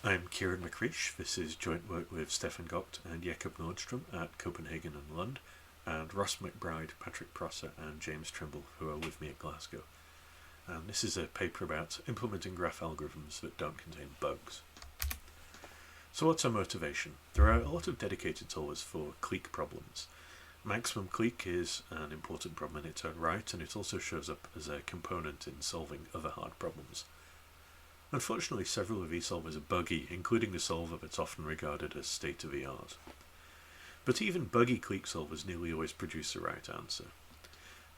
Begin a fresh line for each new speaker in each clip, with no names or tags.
I'm Kieran McCreish. This is joint work with Stefan Gocht and Jakob Nordstrom at Copenhagen and Lund, and Ross McBride, Patrick Prosser and James Trimble, who are with me at Glasgow. And this is a paper about implementing graph algorithms that don't contain bugs. So what's our motivation? There are a lot of dedicated solvers for clique problems. Maximum clique is an important problem in its own right, and it also shows up as a component in solving other hard problems. Unfortunately, several of these solvers are buggy, including the solver that's often regarded as state-of-the-art. But even buggy clique solvers nearly always produce the right answer.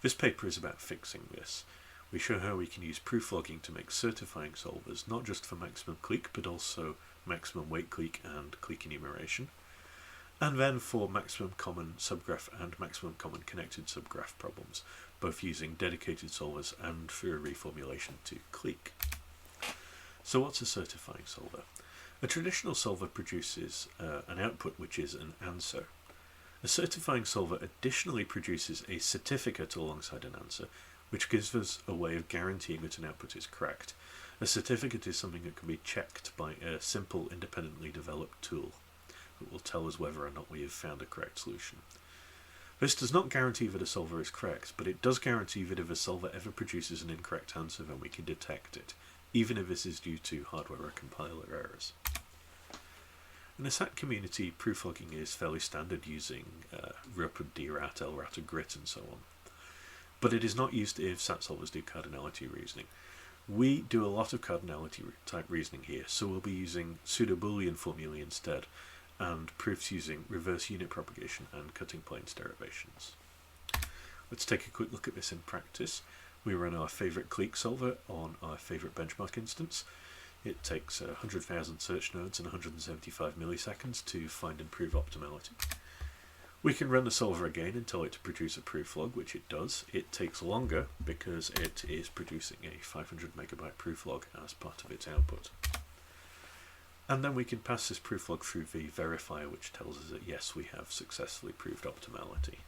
This paper is about fixing this. We show how we can use proof logging to make certifying solvers, not just for maximum clique, but also maximum weight clique and clique enumeration, and then for maximum common subgraph and maximum common connected subgraph problems, both using dedicated solvers and through a reformulation to clique. So what's a certifying solver? A traditional solver produces an output which is an answer. A certifying solver additionally produces a certificate alongside an answer, which gives us a way of guaranteeing that an output is correct. A certificate is something that can be checked by a simple independently developed tool that will tell us whether or not we have found a correct solution. This does not guarantee that a solver is correct, but it does guarantee that if a solver ever produces an incorrect answer, then we can detect it, even if this is due to hardware or compiler errors. In the SAT community, proof logging is fairly standard using RUP, DRAT, LRAT, GRIT and so on. But it is not used if SAT solvers do cardinality reasoning. We do a lot of cardinality type reasoning here, so we'll be using pseudo-Boolean formulae instead, and proofs using reverse unit propagation and cutting planes derivations. Let's take a quick look at this in practice. We run our favourite clique solver on our favourite benchmark instance. It takes 100,000 search nodes and 175 milliseconds to find and prove optimality. We can run the solver again and tell it to produce a proof log, which it does. It takes longer because it is producing a 500 megabyte proof log as part of its output. And then we can pass this proof log through the verifier, which tells us that yes, we have successfully proved optimality.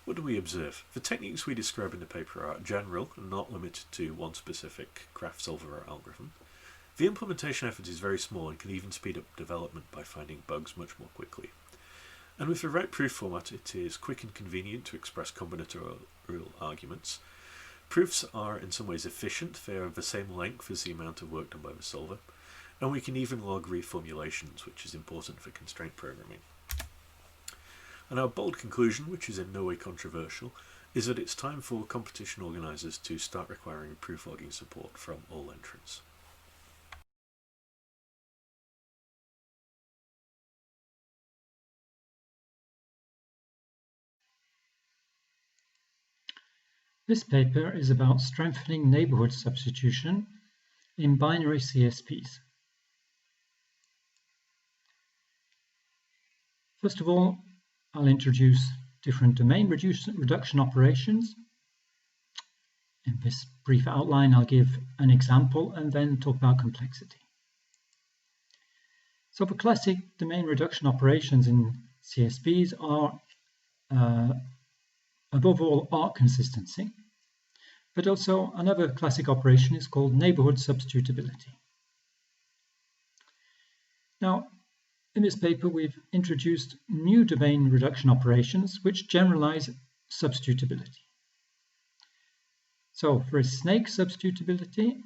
What do we observe? The techniques we describe in the paper are general and not limited to one specific graph solver or algorithm. The implementation effort is very small and can even speed up development by finding bugs much more quickly. And with the right proof format, it is quick and convenient to express combinatorial arguments. Proofs are in some ways efficient. They are of the same length as the amount of work done by the solver. And we can even log reformulations, which is important for constraint programming. And our bold conclusion, which is in no way controversial, is that it's time for competition organisers to start requiring proof logging support from all entrants.
This paper is about strengthening neighborhood substitution in binary CSPs. First of all, I'll introduce different domain reduction operations. In this brief outline, I'll give an example and then talk about complexity. So the classic domain reduction operations in CSPs are above all arc consistency, but also another classic operation is called neighborhood substitutability. Now, in this paper, we've introduced new domain reduction operations which generalize substitutability. So for a snake substitutability,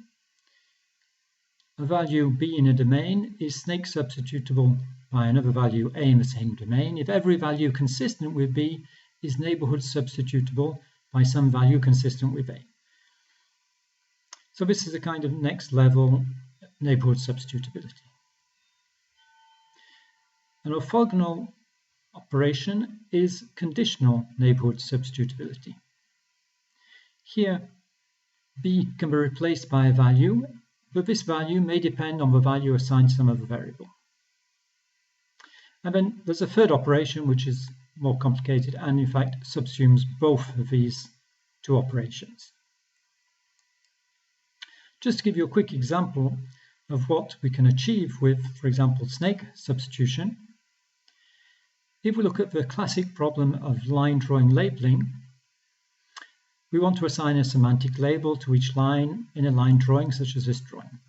a value b in a domain is snake substitutable by another value a in the same domain if every value consistent with b is neighborhood substitutable by some value consistent with a. So this is a kind of next level neighborhood substitutability. An orthogonal operation is conditional neighborhood substitutability. Here, b can be replaced by a value, but this value may depend on the value assigned to some other variable. And then there's a third operation which is more complicated and in fact subsumes both of these two operations. Just to give you a quick example of what we can achieve with, for example, snake substitution, if we look at the classic problem of line drawing labeling, we want to assign a semantic label to each line in a line drawing such as this drawing.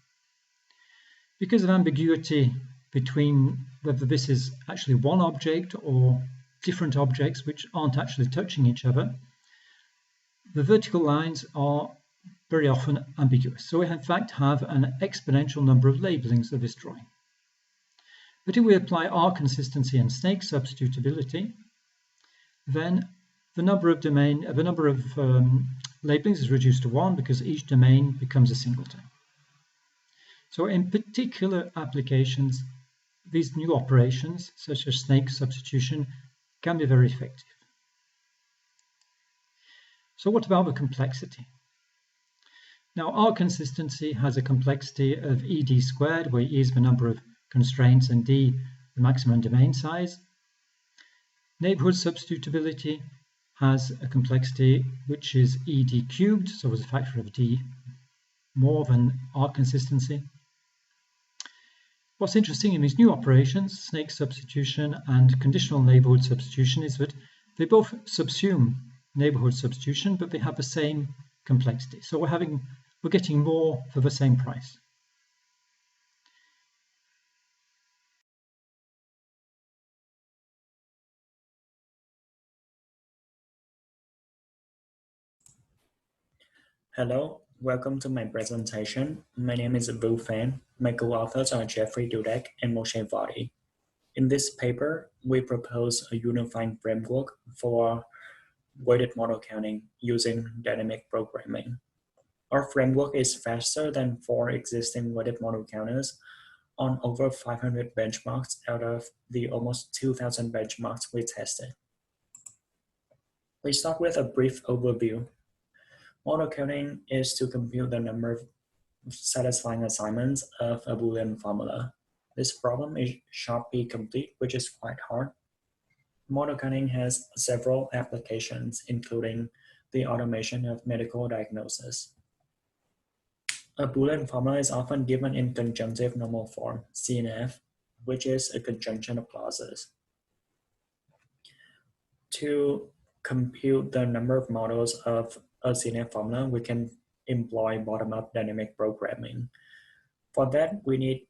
Because of ambiguity between whether this is actually one object or different objects which aren't actually touching each other, the vertical lines are very often ambiguous. So we in fact have an exponential number of labelings of this drawing. But if we apply R consistency and snake substitutability, then the number of labelings is reduced to 1 because each domain becomes a singleton. So in particular applications, these new operations, such as snake substitution, can be very effective. So what about the complexity? Now, R consistency has a complexity of ED squared, where E is the number of constraints and D the maximum domain size. Neighborhood substitutability has a complexity which is ED cubed, so as a factor of D more than R consistency. What's interesting in these new operations, snake substitution and conditional neighborhood substitution, is that they both subsume neighborhood substitution, but they have the same complexity. So we're getting more for the same price.
Hello, welcome to my presentation. My name is Vu Fan. My co-authors are Jeffrey Dudek and Moshe Vadi. In this paper, we propose a unifying framework for weighted model counting using dynamic programming. Our framework is faster than 4 existing weighted model counters on over 500 benchmarks out of the almost 2,000 benchmarks we tested. We start with a brief overview. Model counting is to compute the number of satisfying assignments of a Boolean formula. This problem is sharply complete, which is quite hard. Model counting has several applications, including the automation of medical diagnosis. A Boolean formula is often given in conjunctive normal form, CNF, which is a conjunction of clauses. To compute the number of models of a CNF formula, we can employ bottom-up dynamic programming. For that, we need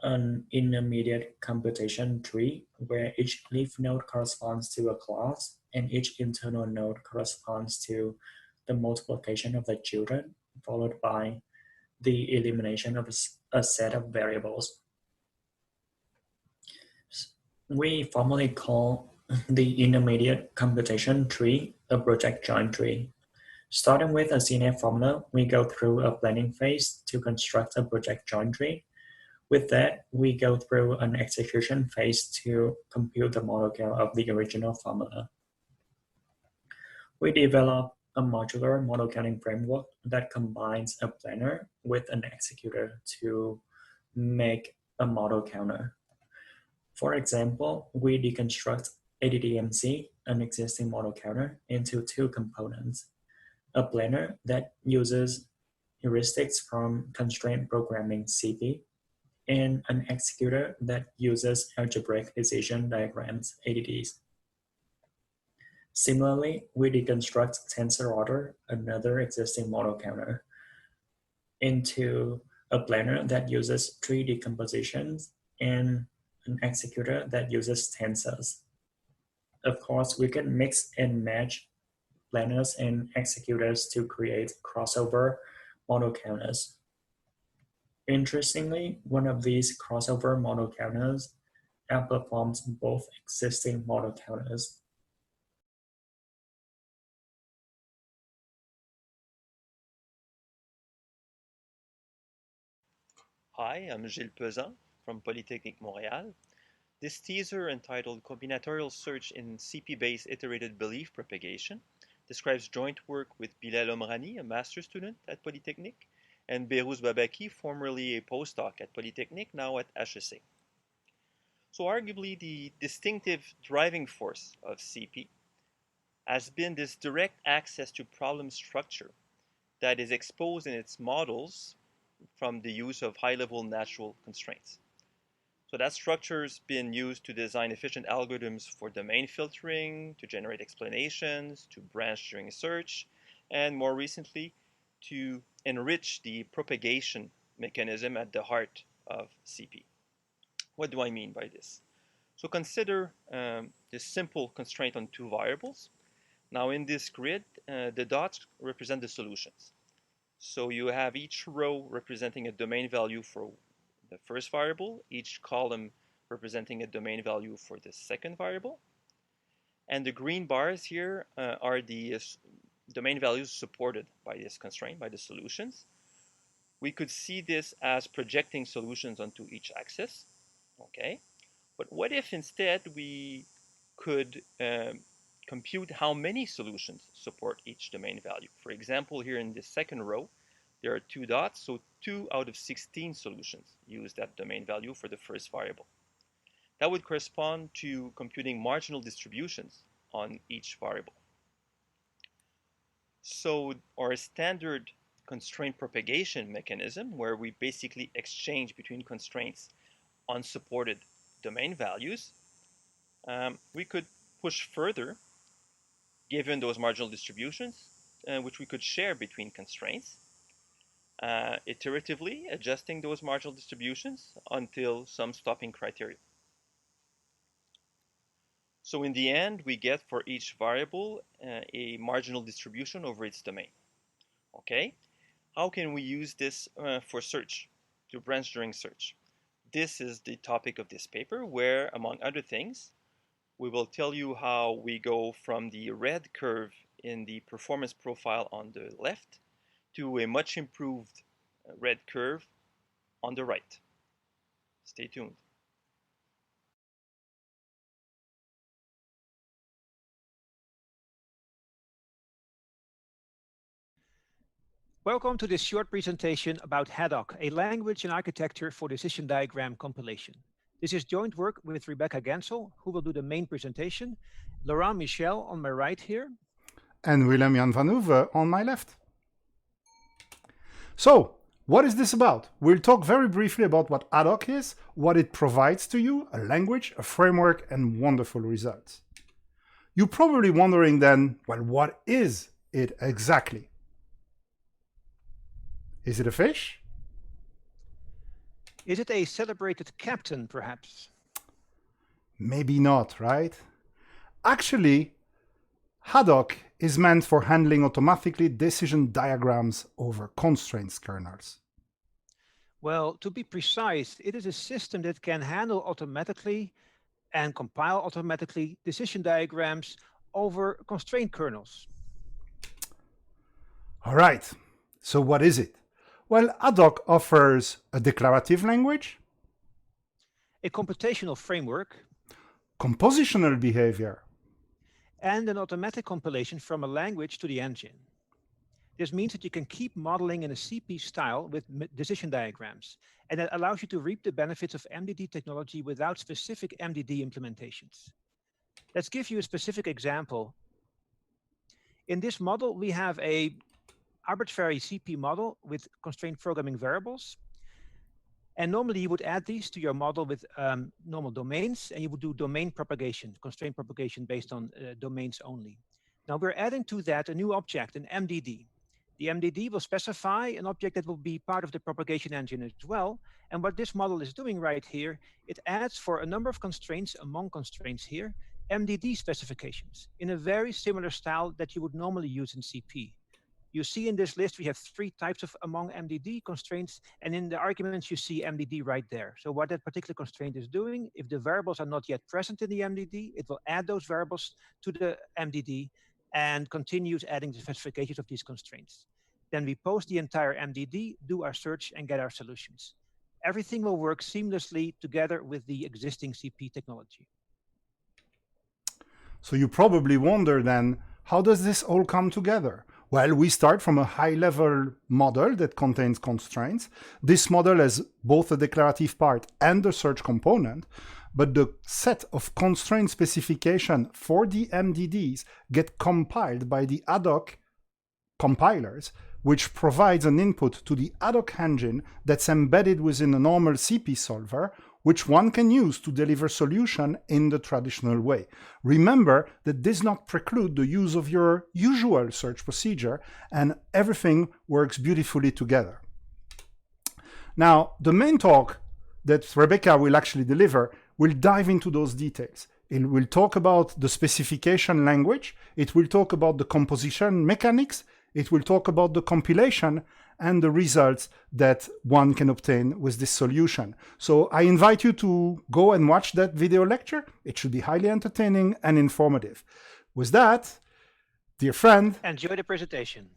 an intermediate computation tree where each leaf node corresponds to a clause and each internal node corresponds to the multiplication of the children, followed by the elimination of a set of variables. We formally call the intermediate computation tree a project join tree. Starting with a CNF formula, we go through a planning phase to construct a project join tree. With that, we go through an execution phase to compute the model count of the original formula. We develop a modular model counting framework that combines a planner with an executor to make a model counter. For example, we deconstruct ADDMC, an existing model counter, into 2 components. A planner that uses heuristics from constraint programming CP, and an executor that uses algebraic decision diagrams, ADDs. Similarly, we deconstruct TensorOrder, another existing model counter, into a planner that uses tree decompositions and an executor that uses tensors. Of course, we can mix and match planners and executors to create crossover model counters. Interestingly, one of these crossover model counters outperforms both existing model counters.
Hi, I'm Gilles Pesan from Polytechnique Montréal. This teaser, entitled Combinatorial Search in CP-Based Iterated Belief Propagation, describes joint work with Bilal Omrani, a master's student at Polytechnique, and Behrouz Babaki, formerly a postdoc at Polytechnique, now at HEC. So arguably the distinctive driving force of CP has been this direct access to problem structure that is exposed in its models from the use of high-level natural constraints. So that structure has been used to design efficient algorithms for domain filtering, to generate explanations, to branch during search, and more recently, to enrich the propagation mechanism at the heart of CP. What do I mean by this? So consider this simple constraint on two variables. Now in this grid, the dots represent the solutions. So you have each row representing a domain value for the first variable, each column representing a domain value for the second variable. And the green bars here are the domain values supported by this constraint, by the solutions. We could see this as projecting solutions onto each axis, okay? But what if instead we could compute how many solutions support each domain value? For example, here in this second row, there are 2 dots, so 2 out of 16 solutions use that domain value for the first variable. That would correspond to computing marginal distributions on each variable. So our standard constraint propagation mechanism, where we basically exchange between constraints unsupported domain values, we could push further given those marginal distributions, which we could share between constraints, iteratively adjusting those marginal distributions until some stopping criteria. So in the end, we get for each variable a marginal distribution over its domain. Okay, how can we use this for search, to branch during search? This is the topic of this paper, where, among other things, we will tell you how we go from the red curve in the performance profile on the left to a much improved red curve on the right. Stay tuned.
Welcome to this short presentation about Haddock, a language and architecture for decision diagram compilation. This is joint work with Rebecca Gansel, who will do the main presentation, Laurent Michel on my right here,
and Willem-Jan van Hoeve on my left. So, what is this about? We'll talk very briefly about what Haddock is, what it provides to you, a language, a framework, and wonderful results. You're probably wondering then, well, what is it exactly? Is it a fish?
Is it a celebrated captain, perhaps?
Maybe not, right? Actually, Haddock is meant for handling automatically decision diagrams over constraints kernels.
Well, to be precise, it is a system that can handle automatically and compile automatically decision diagrams over constraint kernels.
All right, so what is it? Well, Haddock offers a declarative language,
a computational framework,
compositional behavior,
and an automatic compilation from a language to the engine. This means that you can keep modeling in a CP style with decision diagrams, and that allows you to reap the benefits of MDD technology without specific MDD implementations. Let's give you a specific example. In this model, we have a arbitrary CP model with constraint programming variables. And normally you would add these to your model with normal domains, and you would do domain propagation, constraint propagation based on domains only. Now we're adding to that a new object, an MDD. The MDD will specify an object that will be part of the propagation engine as well. And what this model is doing right here, it adds for a number of constraints among constraints here, MDD specifications in a very similar style that you would normally use in CP. You see in this list, we have 3 types of among MDD constraints, and in the arguments, you see MDD right there. So what that particular constraint is doing, if the variables are not yet present in the MDD, it will add those variables to the MDD and continues adding the specifications of these constraints. Then we post the entire MDD, do our search, and get our solutions. Everything will work seamlessly together with the existing CP technology.
So you probably wonder then, how does this all come together? Well, we start from a high-level model that contains constraints. This model has both a declarative part and a search component, but the set of constraint specification for the MDDs get compiled by the Haddock compilers, which provides an input to the Haddock engine that's embedded within a normal CP solver, which one can use to deliver solution in the traditional way. Remember that does not preclude the use of your usual search procedure, and everything works beautifully together. Now, the main talk that Rebecca will actually deliver will dive into those details. It will talk about the specification language. It will talk about the composition mechanics. It will talk about the compilation and the results that one can obtain with this solution. So I invite you to go and watch that video lecture. It should be highly entertaining and informative. With that, dear friend,
enjoy the presentation.